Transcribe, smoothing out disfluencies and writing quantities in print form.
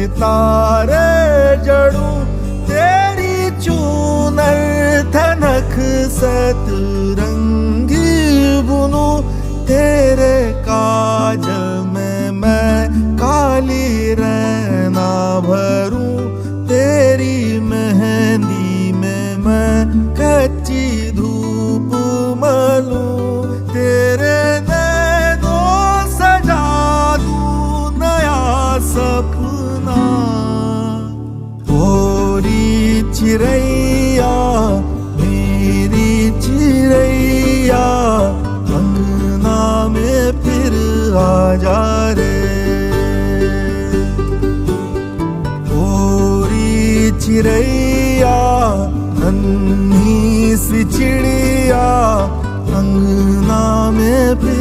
सितारे जड़ूं, तेरी चूनर थनक सतरंगी बुनूं, तेरे काजल में मैं काली रैना भरूं, तेरी मेहंदी में मैं कच्ची धूप मलूं, तेरे नैनों सजा दूं नया सपना। गोरी चिरैया मेरी चिरैया, अंगना में फिर आ जा रे। गोरी चिरैया नन्ही सी चिड़िया, अंगना में फिर